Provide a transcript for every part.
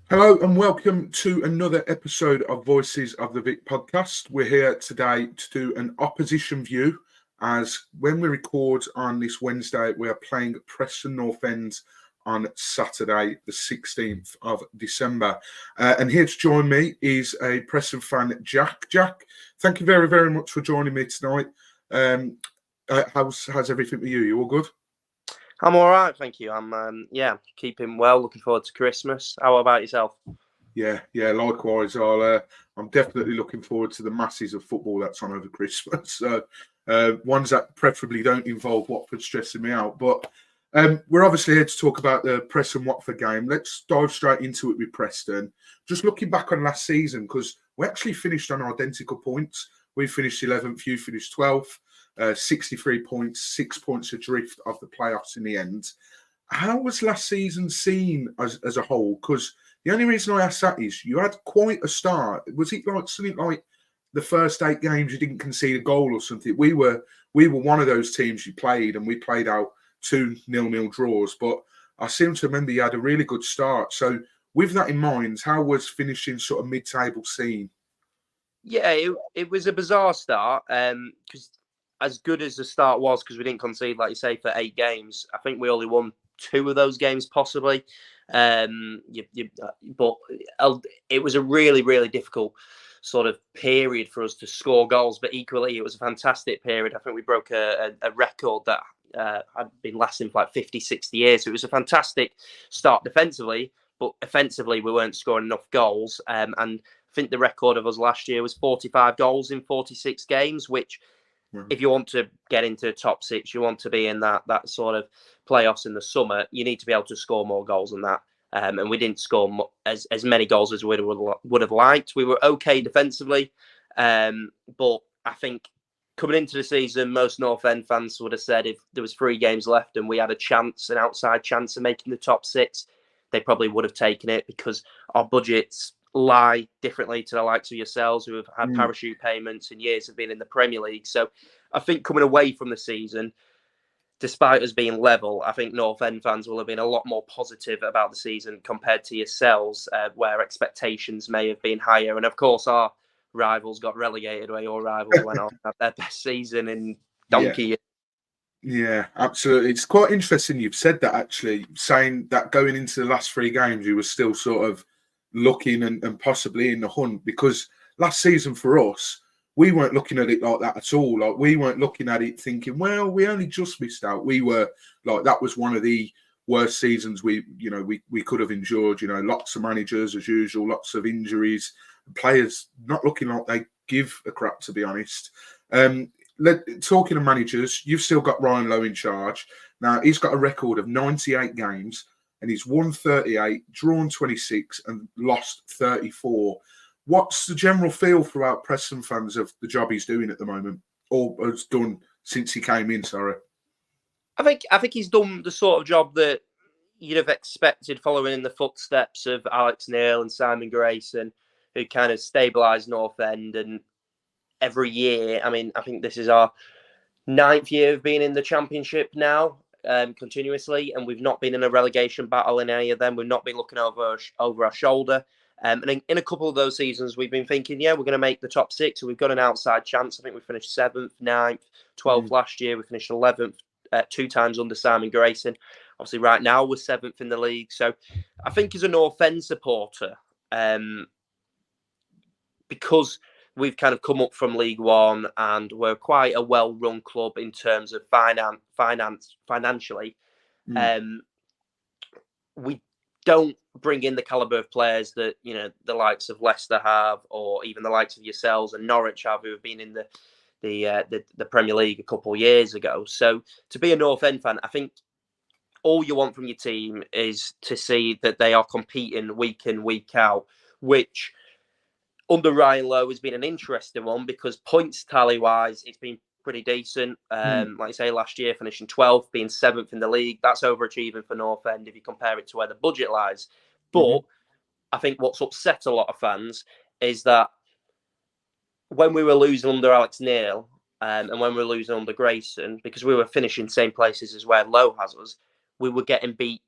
Hello and welcome to another episode of Voices of the Vic podcast. We're here today to do an opposition view as when we record on this Wednesday, we are playing Preston North End on Saturday, the 16th of December. And here to join me is a Preston fan, Jack. Jack, thank you very, very much for joining me tonight. How's everything with you? You all good? I'm all right, thank you. I'm keeping well. Looking forward to Christmas. How about yourself? Yeah. Likewise, I'm definitely looking forward to the masses of football that's on over Christmas. So ones that preferably don't involve Watford stressing me out. But we're obviously here to talk about the Preston Watford game. Let's dive straight into it with Preston. Just looking back on last season, because we actually finished on identical points. We finished 11th, you finished 12th. 63 points, 6 points adrift of the playoffs in the end. How was last season seen as a whole? Because the only reason I ask that is you had quite a start. Was it like something like the first 8 games you didn't concede a goal or something? We were one of those teams you played, and we played out 2 0-0 draws. But I seem to remember you had a really good start. So with that in mind, how was finishing sort of mid-table seen? Yeah, it was a bizarre start because as good as the start was, because we didn't concede, like you say, for 8 games, I think we only won 2 of those games possibly. But it was a really, really difficult sort of period for us to score goals. But equally, it was a fantastic period. I think we broke a record that had been lasting for like 50, 60 years. So it was a fantastic start defensively, but offensively, we weren't scoring enough goals. And I think the record of us last year was 45 goals in 46 games, which if you want to get into the top 6, you want to be in that sort of playoffs in the summer, you need to be able to score more goals than that. And we didn't score as many goals as we would have liked. We were okay defensively, but I think coming into the season, most North End fans would have said if there was 3 games left and we had an outside chance of making the top 6, they probably would have taken it because our budgets lie differently to the likes of yourselves who have had parachute payments and years of being in the Premier League. So I think coming away from the season, despite us being level, I think North End fans will have been a lot more positive about the season compared to yourselves, where expectations may have been higher. And of course, our rivals got relegated, where your rivals went on at their best season in donkey years. Yeah, absolutely. It's quite interesting you've said that, actually, saying that going into the last 3 games, you were still sort of looking and possibly in the hunt, because last season for us, we weren't looking at it like that at all. Like, we weren't looking at it thinking, well, we only just missed out. We were like, that was one of the worst seasons we could have endured. Lots of managers as usual, lots of injuries, players not looking like they give a crap, to be honest. Talking of managers, you've still got Ryan Lowe in charge. Now, he's got a record of 98 games, and he's won 38, drawn 26, and lost 34. What's the general feel throughout Preston fans of the job he's doing at the moment, or has done since he came in? Sorry. I think he's done the sort of job that you'd have expected, following in the footsteps of Alex Neil and Simon Grayson, who kind of stabilised North End. And every year, I mean, I think this is our 9th year of being in the Championship now, continuously, and we've not been in a relegation battle in any of them. We've not been looking over our shoulder. And in a couple of those seasons, we've been thinking, yeah, we're going to make the top 6, so we've got an outside chance. I think we finished 7th, 9th, 12th last year. We finished 11th 2 times under Simon Grayson. Obviously, right now we're 7th in the league. So I think as a North End supporter, because we've kind of come up from League One and we're quite a well-run club in terms of financially, we don't bring in the calibre of players that the likes of Leicester have, or even the likes of yourselves and Norwich have, who have been in the Premier League a couple of years ago. So to be a North End fan, I think all you want from your team is to see that they are competing week in, week out, which under Ryan Lowe has been an interesting one, because points tally-wise, it's been pretty decent. Like I say, last year finishing 12th, being 7th in the league, that's overachieving for North End if you compare it to where the budget lies. But I think what's upset a lot of fans is that when we were losing under Alex Neil, and when we were losing under Grayson, because we were finishing same places as where Lowe has us, we were getting beat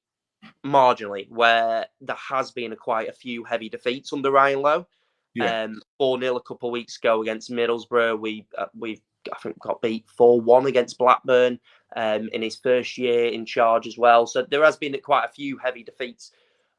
marginally, where there has been quite a few heavy defeats under Ryan Lowe. Yeah. 4-0 a couple of weeks ago against Middlesbrough. We've I think got beat 4-1 against Blackburn in his first year in charge as well. So there has been quite a few heavy defeats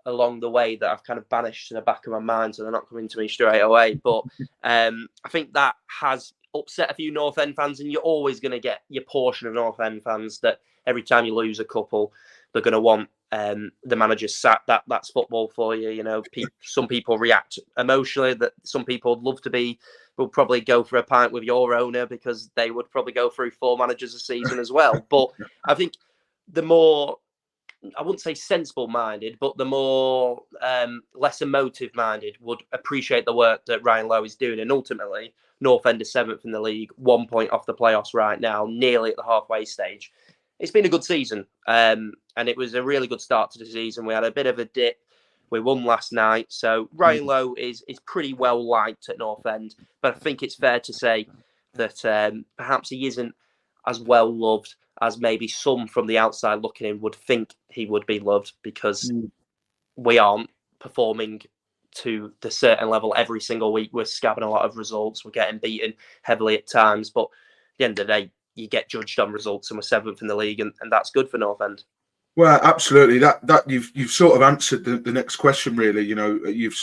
along the way that I've kind of banished to the back of my mind, so they're not coming to me straight away. But I think that has upset a few North End fans, and you're always going to get your portion of North End fans that every time you lose a couple, they're going to want the manager sacked. That's football for you. You know, some people react emotionally. That some people would love to be, will probably go for a pint with your owner because they would probably go through 4 managers a season as well. But I think the more, I wouldn't say sensible minded, but the more less emotive minded would appreciate the work that Ryan Lowe is doing. And ultimately, North End is 7th in the league, 1 point off the playoffs right now, nearly at the halfway stage. It's been a good season, and it was a really good start to the season. We had a bit of a dip. We won last night. So Ryan Lowe is pretty well liked at North End, but I think it's fair to say that perhaps he isn't as well loved as maybe some from the outside looking in would think he would be loved, because we aren't performing to the certain level every single week. We're scabbing a lot of results. We're getting beaten heavily at times, but at the end of the day, you get judged on results, and we're 7th in the league, and that's good for North End. Well, absolutely. That you've sort of answered the next question, really. You know, you've,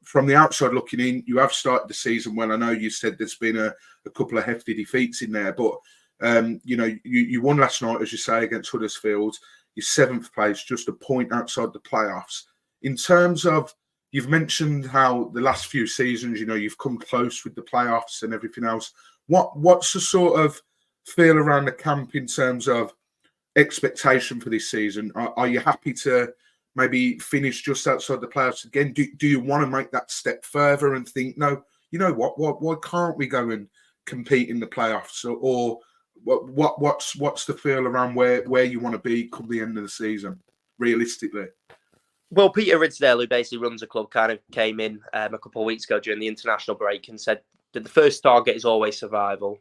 from the outside looking in, you have started the season well. I know you said there's been a couple of hefty defeats in there, but you know, you won last night, as you say, against Huddersfield. You're 7th place, just a point outside the playoffs. In terms of, you've mentioned how the last few seasons, you know, you've come close with the playoffs and everything else. What's the sort of feel around the camp in terms of expectation for this season? Are you happy to maybe finish just outside the playoffs again? Do you want to make that step further and think, no, you know what, why can't we go and compete in the playoffs? Or what's the feel around where you want to be come the end of the season, realistically? Well, Peter Ridsdale, who basically runs the club, kind of came in a couple of weeks ago during the international break and said that the first target is always survival,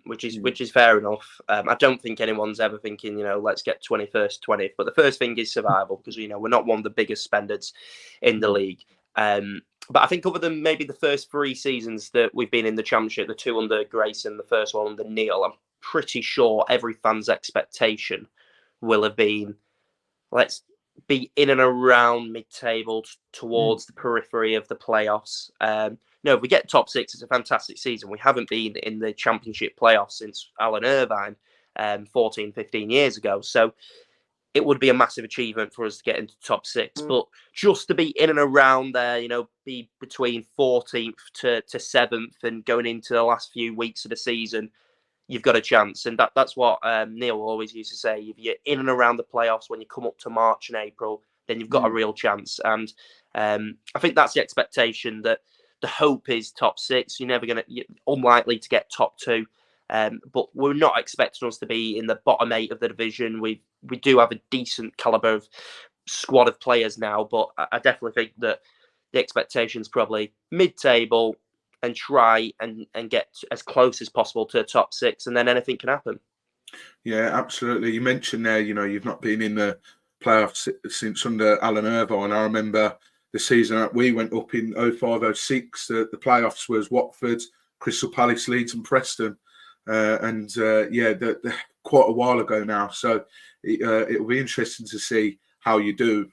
which is fair enough. I don't think anyone's ever thinking, you know, let's get 21st, 20th. But the first thing is survival, because, you know, we're not one of the biggest spenders in the league. But I think other than maybe the first 3 seasons that we've been in the Championship, the 2 under Grayson, the first one under Neil, I'm pretty sure every fan's expectation will have been, let's be in and around mid-table towards the periphery of the playoffs. No, if we get top 6, it's a fantastic season. We haven't been in the Championship playoffs since Alan Irvine 14, 15 years ago. So it would be a massive achievement for us to get into top 6. But just to be in and around there, you know, be between 14th to 7th and going into the last few weeks of the season, you've got a chance. And that's what Neil always used to say. If you're in and around the playoffs when you come up to March and April, then you've got a real chance. And I think that's the expectation, that the hope is top 6. You're unlikely to get top 2. But we're not expecting us to be in the bottom 8 of the division. We do have a decent calibre of squad of players now, but I definitely think that the expectation is probably mid-table and try and get as close as possible to the top 6, and then anything can happen. Yeah, absolutely. You mentioned there, you know, you've not been in the playoffs since under Alan Irvine. I remember the season that we went up in 05-06, the playoffs was Watford, Crystal Palace, Leeds and Preston. Quite a while ago now. So it'll be interesting to see how you do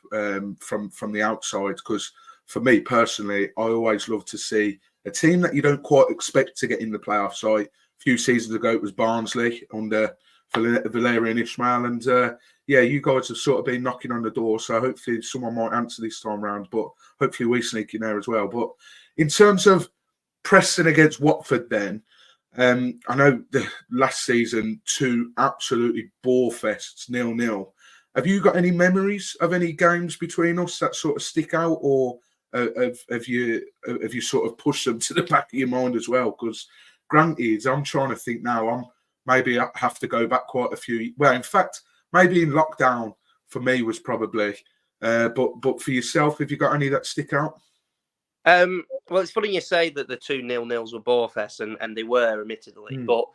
from the outside, because for me personally, I always love to see a team that you don't quite expect to get in the playoffs. A few seasons ago, it was Barnsley under Valerian Ismail. And you guys have sort of been knocking on the door. So hopefully someone might answer this time round, but hopefully we sneak in there as well. But in terms of Preston against Watford then, I know the last season, 2 absolutely bore fests, 0-0. Have you got any memories of any games between us that sort of stick out, or have you sort of pushed them to the back of your mind as well? Because granted, I'm trying to think now. Maybe I have to go back quite a few. Well, in fact, maybe in lockdown for me was probably. But for yourself, have you got any that stick out? Well, it's funny you say that the 2 0-0s were bore fest, and they were, admittedly. But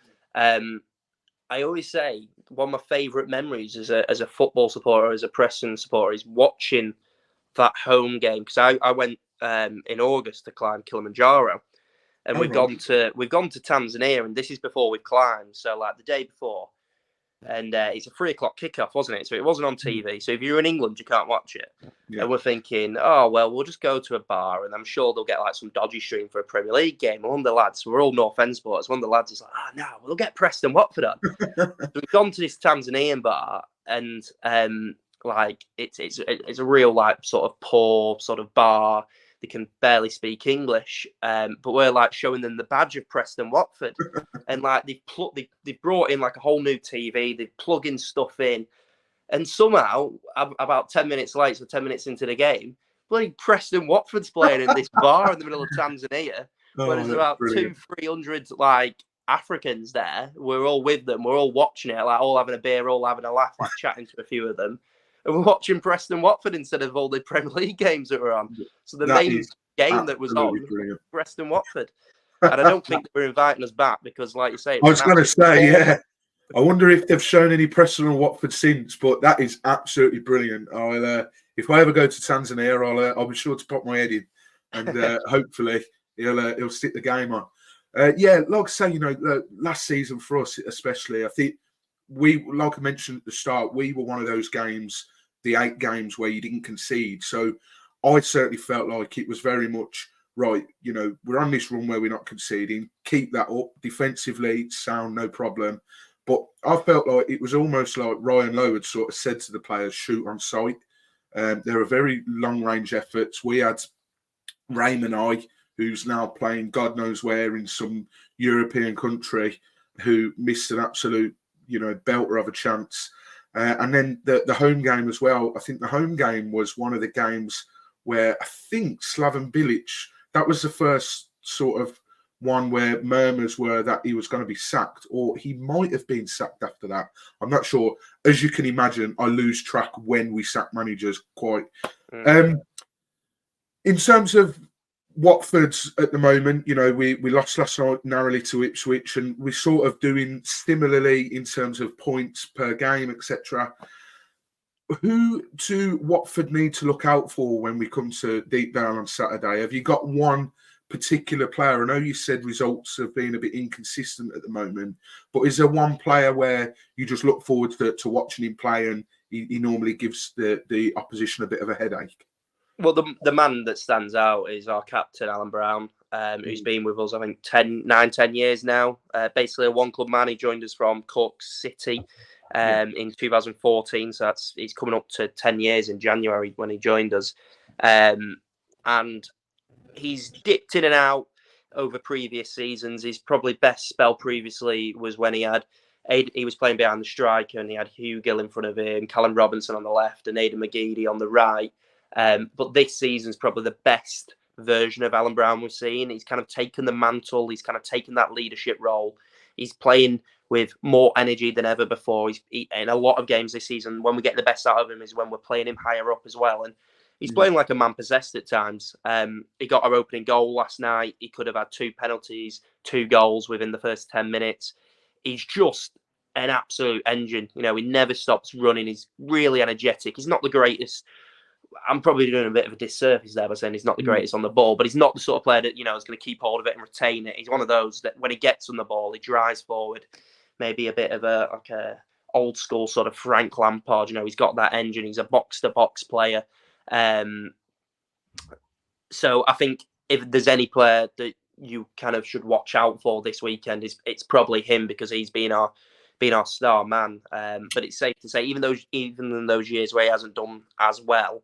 I always say one of my favourite memories as a football supporter, as a Preston supporter, is watching that home game, because I went in August to climb Kilimanjaro, and we've gone to Tanzania, and this is before we've climbed, so like the day before, and it's a 3:00 kickoff, wasn't it? So it wasn't on TV. So if you're in England, you can't watch it. Yeah. And we're thinking, oh well, we'll just go to a bar, and I'm sure they'll get like some dodgy stream for a Premier League game. And one of the lads, we're all North End supporters. One of the lads is like, no, we'll get Preston Watford on. So we've gone to this Tanzanian bar, and like it's a real like sort of poor sort of bar. They can barely speak English, but we're like showing them the badge of Preston Watford, and like they've brought in like a whole new TV. They're plugging stuff in, and somehow about 10 minutes late, so 10 minutes into the game, bloody Preston Watford's playing in this bar in the middle of Tanzania, where there's about 200-300 like Africans there. We're all with them. We're all watching it, like all having a beer, all having a laugh, like chatting to a few of them. And we're watching Preston Watford instead of all the Premier League games that were on. So the main game that was on, Preston Watford. And I don't think they were inviting us back because, like you say, I was going to say, yeah. I wonder if they've shown any Preston or Watford since, but that is absolutely brilliant. If I ever go to Tanzania, I'll be sure to pop my head in, and hopefully he'll stick the game on. Yeah, like I say, last season for us especially, I think like I mentioned at the start, we were one of those games, the 8 games where you didn't concede. So I certainly felt like it was very much right. We're on this run where we're not conceding. Keep that up defensively, sound, no problem. But I felt like it was almost like Ryan Lowe had sort of said to the players, shoot on sight. There are very long-range efforts. We had Raymond who's now playing God knows where in some European country, who missed an absolute, belter of a chance. And then the home game as well. I think the home game was one of the games where I think Slaven Bilic, that was the first sort of one where murmurs were that he was going to be sacked, or he might have been sacked after that. I'm not sure. As you can imagine, I lose track when we sack managers quite. In terms of Watford's at the moment, we lost last night narrowly to Ipswich, and we're sort of doing similarly in terms of points per game, etc. Who do Watford need to look out for when we come to Deep Down on Saturday? Have you got one particular player? I know you said results have been a bit inconsistent at the moment, but is there one player where you just look forward to watching him play, and he normally gives the opposition a bit of a headache? Well, the man that stands out is our captain, Alan Brown, who's been with us, I think, 10 years now. Basically a one-club man. He joined us from Cork City in 2014, so he's coming up to 10 years in January when he joined us. And he's dipped in and out over previous seasons. His probably best spell previously was when he was playing behind the striker, and he had Hugh Gill in front of him, Callum Robinson on the left, and Aidan McGeady on the right. But this season's probably the best version of Alan Brown we've seen. He's kind of taken the mantle. He's kind of taken that leadership role. He's playing with more energy than ever before. In a lot of games this season, when we get the best out of him is when we're playing him higher up as well. And he's playing like a man possessed at times. He got our opening goal last night. He could have had 2 penalties, 2 goals within the first 10 minutes. He's just an absolute engine. He never stops running. He's really energetic. He's not the greatest. I'm probably doing a bit of a disservice there by saying he's not the greatest on the ball, but he's not the sort of player that, is going to keep hold of it and retain it. He's one of those that when he gets on the ball, he drives forward, maybe a bit of a old school sort of Frank Lampard. He's got that engine. He's a box-to-box player. So I think if there's any player that you kind of should watch out for this weekend, it's probably him, because he's been our star man. But it's safe to say, even in those years where he hasn't done as well,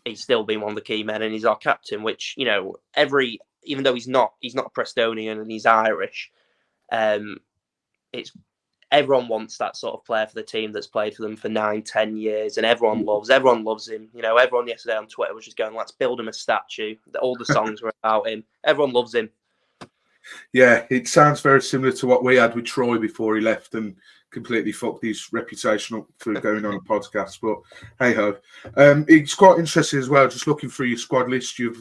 he's still been one of the key men, and he's our captain. Which even though he's not a Prestonian and he's Irish, it's everyone wants that sort of player for the team that's played for them for 9-10 years, and everyone loves him. Everyone yesterday on Twitter was just going, "Let's build him a statue." All the songs were about him. Everyone loves him. Yeah, it sounds very similar to what we had with Troy before he left and completely fucked his reputation up through going on a podcast. But hey ho, it's quite interesting as well. Just looking through your squad list, you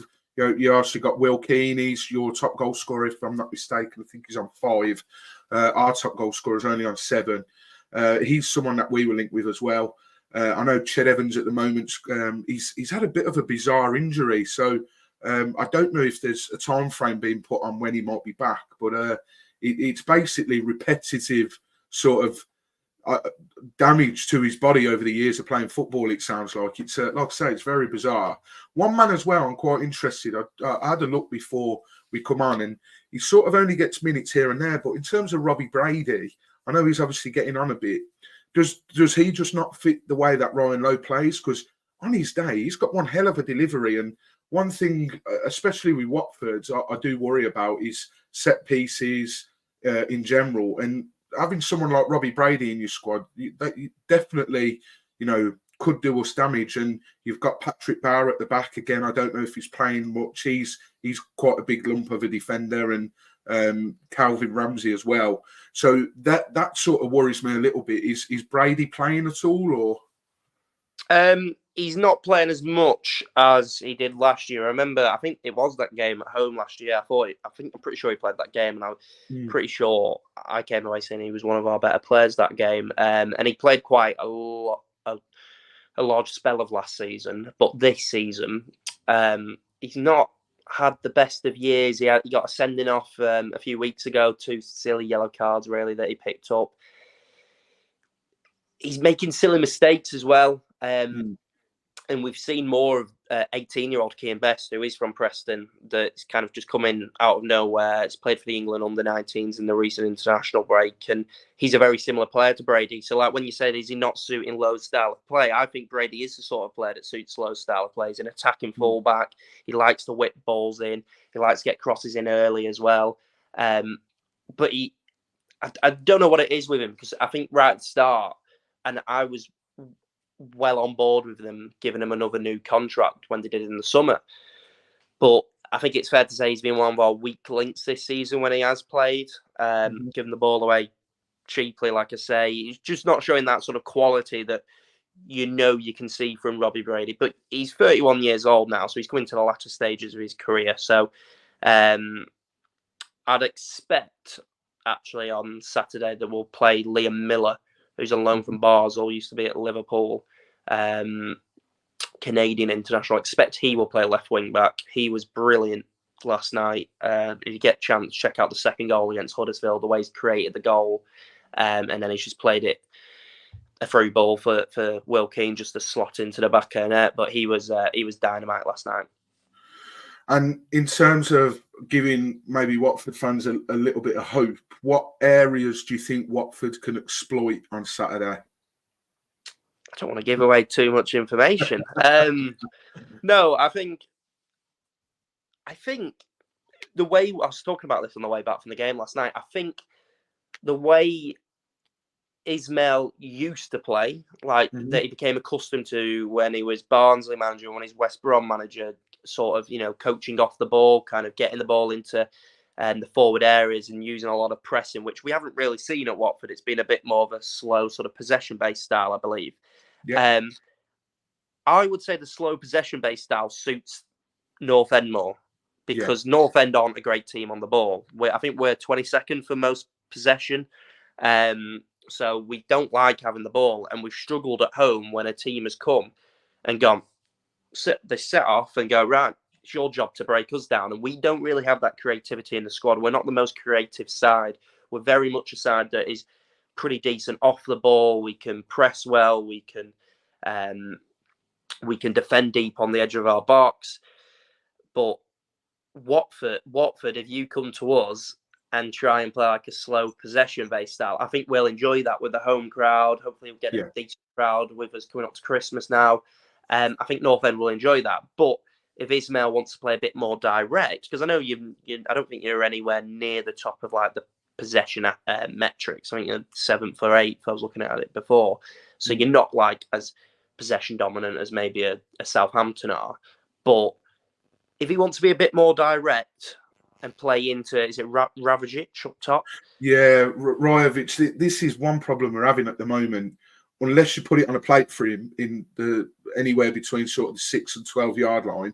actually got Will Keane. He's your top goal scorer, if I'm not mistaken. I think he's on 5. Our top goal scorer is only on 7. He's someone that we were linked with as well. I know Ched Evans at the moment, he's had a bit of a bizarre injury. So I don't know if there's a time frame being put on when he might be back. But it's basically repetitive sort of damage to his body over the years of playing football. It sounds like it's like I say, it's very bizarre. One man as well, I'm quite interested. I had a look before we come on, and he sort of only gets minutes here and there. But in terms of Robbie Brady, I know he's obviously getting on a bit. Does he just not fit the way that Ryan Lowe plays? Because on his day, he's got one hell of a delivery. And one thing, especially with Watford, I do worry about is set pieces in general. And having someone like Robbie Brady in your squad, that you definitely, could do us damage. And you've got Patrick Bauer at the back again. I don't know if he's playing much. He's quite a big lump of a defender, and Calvin Ramsey as well. So that sort of worries me a little bit. Is Brady playing at all, or? He's not playing as much as he did last year. I remember, I think it was that game at home last year. I'm pretty sure he played that game, and I'm pretty sure I came away saying he was one of our better players that game. And he played quite a large spell of last season, but this season, he's not had the best of years. He got a sending off a few weeks ago, 2 silly yellow cards really that he picked up. He's making silly mistakes as well. And we've seen more of 18-year-old Kean Best, who is from Preston, that's kind of just come in out of nowhere. He's played for the England under-19s in the recent international break, and he's a very similar player to Brady. So, like when you said, is he not suiting Lowe's style of play? I think Brady is the sort of player that suits Lowe's style of play. He's an attacking fullback. He likes to whip balls in. He likes to get crosses in early as well. But I don't know what it is with him, because I think right at the start, and I was well on board with them giving him another new contract when they did it in the summer. But I think it's fair to say he's been one of our weak links this season when he has played, giving the ball away cheaply, like I say. He's just not showing that sort of quality that you can see from Robbie Brady. But he's 31 years old now, so he's coming to the latter stages of his career. So I'd expect, actually, on Saturday that we'll play Liam Miller, who's on loan from Basel, used to be at Liverpool, Canadian international. I expect he will play left wing back. He was brilliant last night. If you get a chance, check out the second goal against Huddersfield, the way he's created the goal, and then he's just played it a through ball for Will Keane just to slot into the back of the net. But he was dynamite last night. And in terms of giving maybe Watford fans a little bit of hope, what areas do you think Watford can exploit on Saturday? I don't want to give away too much information. No, I think the way I was talking about this on the way back from the game last night, I think the way Ismail used to play, like that he became accustomed to when he was Barnsley manager, when he's West Brom manager, sort of, coaching off the ball, kind of getting the ball into the forward areas and using a lot of pressing, which we haven't really seen at Watford. It's been a bit more of a slow sort of possession-based style, I believe. Yeah. I would say the slow possession-based style suits North End more, because North End aren't a great team on the ball. I think we're 22nd for most possession. So we don't like having the ball, and we've struggled at home when a team has come and gone, they set off and go, right, it's your job to break us down. And we don't really have that creativity in the squad. We're not the most creative side. We're very much a side that is pretty decent off the ball. We can press well. We can defend deep on the edge of our box. But Watford, if you come to us and try and play like a slow possession-based style, I think we'll enjoy that with the home crowd. Hopefully we'll get a decent crowd with us coming up to Christmas now. I think North End will enjoy that. But if Ismail wants to play a bit more direct, because I know I don't think you're anywhere near the top of like the possession metrics. I think you're 7th or 8th. I was looking at it before. So you're not like as possession dominant as maybe a Southampton are. But if he wants to be a bit more direct and play into, is it Rajovic up top? Yeah, Rajovic. This is one problem we're having at the moment. Unless you put it on a plate for him in the anywhere between sort of the 6 and 12 yard line,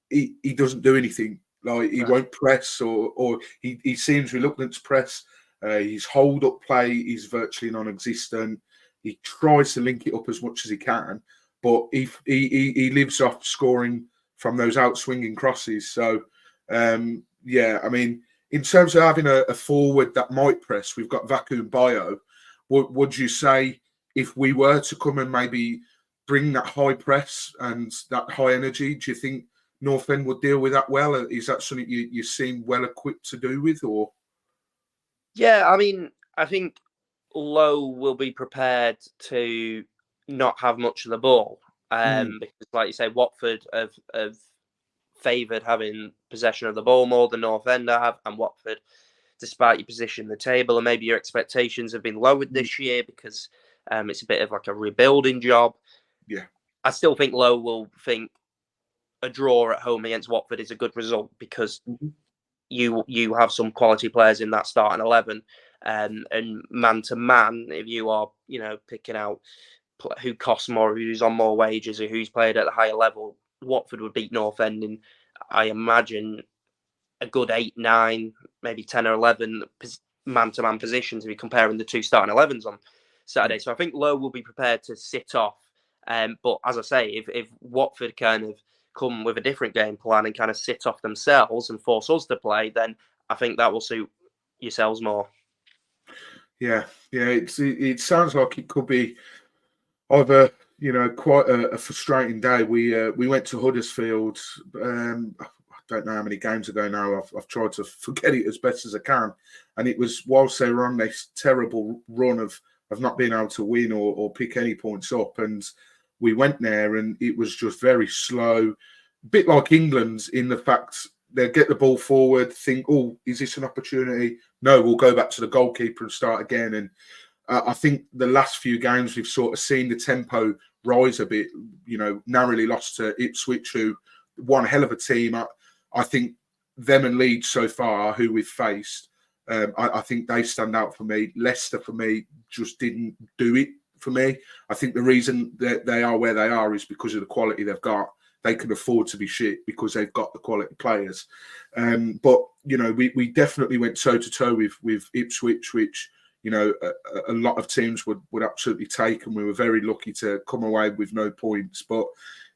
he doesn't do anything. Like he won't press, or he seems reluctant to press. His hold-up play is virtually non-existent. He tries to link it up as much as he can, but he lives off scoring from those out-swinging crosses. So, yeah, I mean, in terms of having a forward that might press, we've got Vacuum Bio. Would you say if we were to come and maybe bring that high press and that high energy, do you think North End would deal with that well? Is that something you seem well equipped to do with, or? Yeah, I mean, I think Lowe will be prepared to not have much of the ball, because, like you say, Watford have favoured having possession of the ball more than North End have, and Watford, despite your position in the table and maybe your expectations have been lowered this year because it's a bit of like a rebuilding job. Yeah, I still think Lowe will think a draw at home against Watford is a good result because you have some quality players in that starting 11, and man to man, if you are picking out who costs more, who's on more wages, or who's played at a higher level, Watford would beat North End in, I imagine, a good 8, 9, maybe 10 or 11 man-to-man positions if you're comparing the two starting 11s on Saturday. So I think Lowe will be prepared to sit off. But as I say, if Watford kind of come with a different game plan and kind of sit off themselves and force us to play, then I think that will suit yourselves more. Yeah. It sounds like it could be either quite a frustrating day. We went to Huddersfield. I don't know how many games ago now. I've tried to forget it as best as I can, and it was whilst they were on this terrible run of not being able to win or pick any points up, and we went there and it was just very slow, a bit like England's in the fact they get the ball forward, think, oh, is this an opportunity? No, we'll go back to the goalkeeper and start again. And I think the last few games we've sort of seen the tempo rise a bit. Narrowly lost to Ipswich, who one hell of a team. I think them and Leeds so far, who we've faced, I think they stand out for me. Leicester, for me, just didn't do it for me. I think the reason that they are where they are is because of the quality they've got. They can afford to be shit because they've got the quality players. But we definitely went toe-to-toe with Ipswich, which a lot of teams would absolutely take, and we were very lucky to come away with no points. But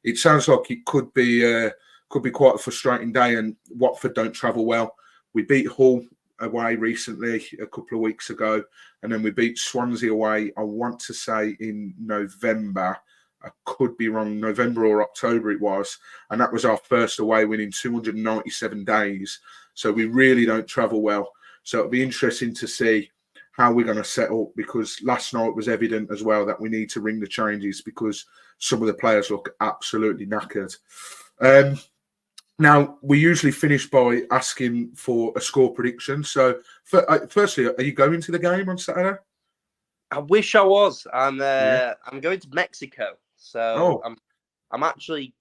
it sounds like it could be quite a frustrating day, and Watford don't travel well. We beat Hull away recently a couple of weeks ago, and then we beat Swansea away, I want to say in November. I could be wrong, November or October it was, and that was our first away win in 297 days. So we really don't travel well. So it'll be interesting to see how we're going to set up, because last night was evident as well that we need to ring the changes because some of the players look absolutely knackered. Now, we usually finish by asking for a score prediction. So, firstly, are you going to the game on Saturday? I wish I was. I'm going to Mexico, so I'm actually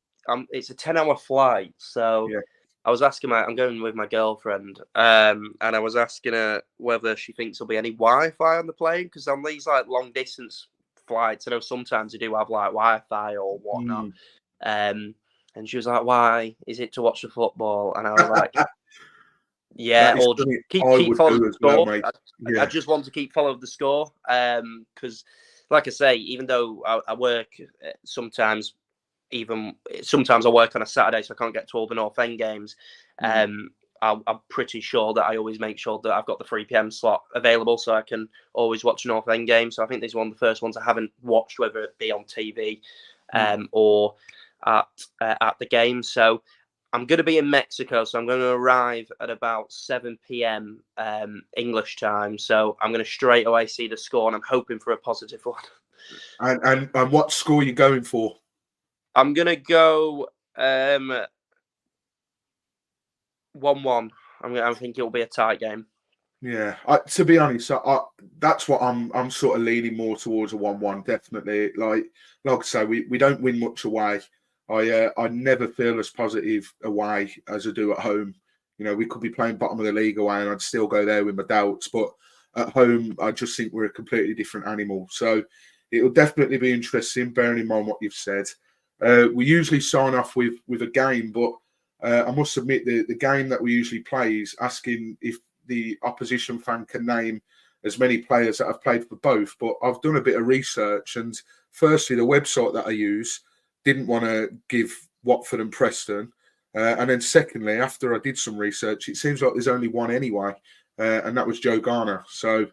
it's a 10-hour flight. So I was asking I'm going with my girlfriend, and I was asking her whether she thinks there'll be any Wi-Fi on the plane, because on these like long distance flights, I know sometimes they do have like Wi-Fi or whatnot. And she was like, "Why? Is it to watch the football?" And I was like, "Yeah, or just keep following the score." Well, I just want to keep following the score, because, like I say, even though I work sometimes I work on a Saturday, so I can't get to all the North End games. I'm pretty sure that I always make sure that I've got the 3 p.m. slot available, so I can always watch a North End game. So I think this is one of the first ones I haven't watched, whether it be on TV or at the game. So I'm going to be in Mexico, so I'm going to arrive at about 7 p.m. English time. So I'm going to straight away see the score, and I'm hoping for a positive one. And what score are you going for? I'm going to go 1-1. I think it'll be a tight game. Yeah, to be honest, that's what I'm sort of leaning more towards, a 1-1, definitely. Like I say, we don't win much away. I never feel as positive away as I do at home. We could be playing bottom of the league away and I'd still go there with my doubts. But at home, I just think we're a completely different animal. So it'll definitely be interesting, bearing in mind what you've said. We usually sign off with a game, but I must admit the game that we usually play is asking if the opposition fan can name as many players that have played for both, but I've done a bit of research, and firstly, the website that I use didn't want to give Watford and Preston. And then secondly, after I did some research, it seems like there's only one anyway, and that was Joe Garner. So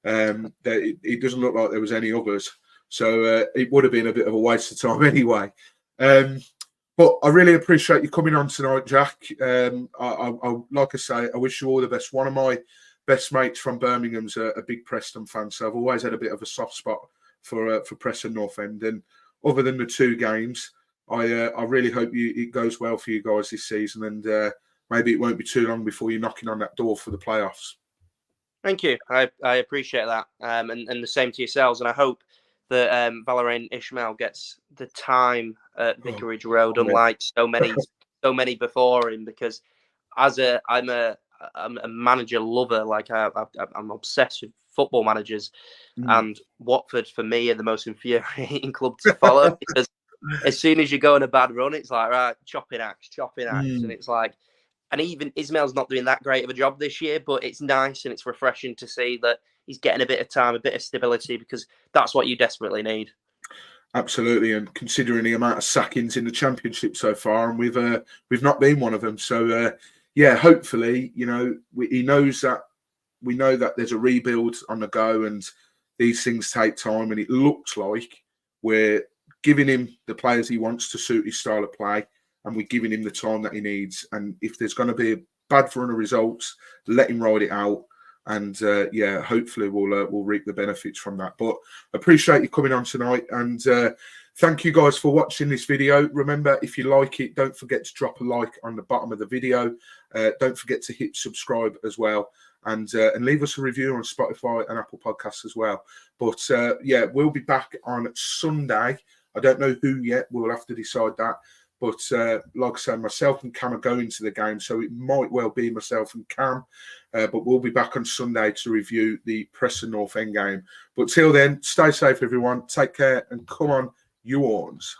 it doesn't look like there was any others. So it would have been a bit of a waste of time anyway. But I really appreciate you coming on tonight, Jack. Like I say, I wish you all the best. One of my best mates from Birmingham's a big Preston fan, so I've always had a bit of a soft spot for Preston North End. And other than the 2 games, I really hope it goes well for you guys this season, and maybe it won't be too long before you're knocking on that door for the playoffs. Thank you. I appreciate that, and the same to yourselves. And I hope that Valérien Ismaël gets the time at Vicarage Road, unlike so many before him. Because I'm a manager lover. Like I'm obsessed with football managers, and Watford for me are the most infuriating club to follow because as soon as you go on a bad run, it's like, right, chopping axe, and it's like. And even Ismail's not doing that great of a job this year, but it's nice and it's refreshing to see that he's getting a bit of time, a bit of stability, because that's what you desperately need. Absolutely, and considering the amount of sackings in the Championship so far, and we've not been one of them. So hopefully, he knows that we know that there's a rebuild on the go, and these things take time. And it looks like we're giving him the players he wants to suit his style of play. And we're giving him the time that he needs. And if there's going to be a bad run of results, let him ride it out. And hopefully we'll reap the benefits from that. But appreciate you coming on tonight. And thank you guys for watching this video. Remember, if you like it, don't forget to drop a like on the bottom of the video. Don't forget to hit subscribe as well. And leave us a review on Spotify and Apple Podcasts as well. But we'll be back on Sunday. I don't know who yet. We'll have to decide that. But like I said, myself and Cam are going to the game, so it might well be myself and Cam. But we'll be back on Sunday to review the Preston North End game. But till then, stay safe, everyone. Take care, and come on, you Horns.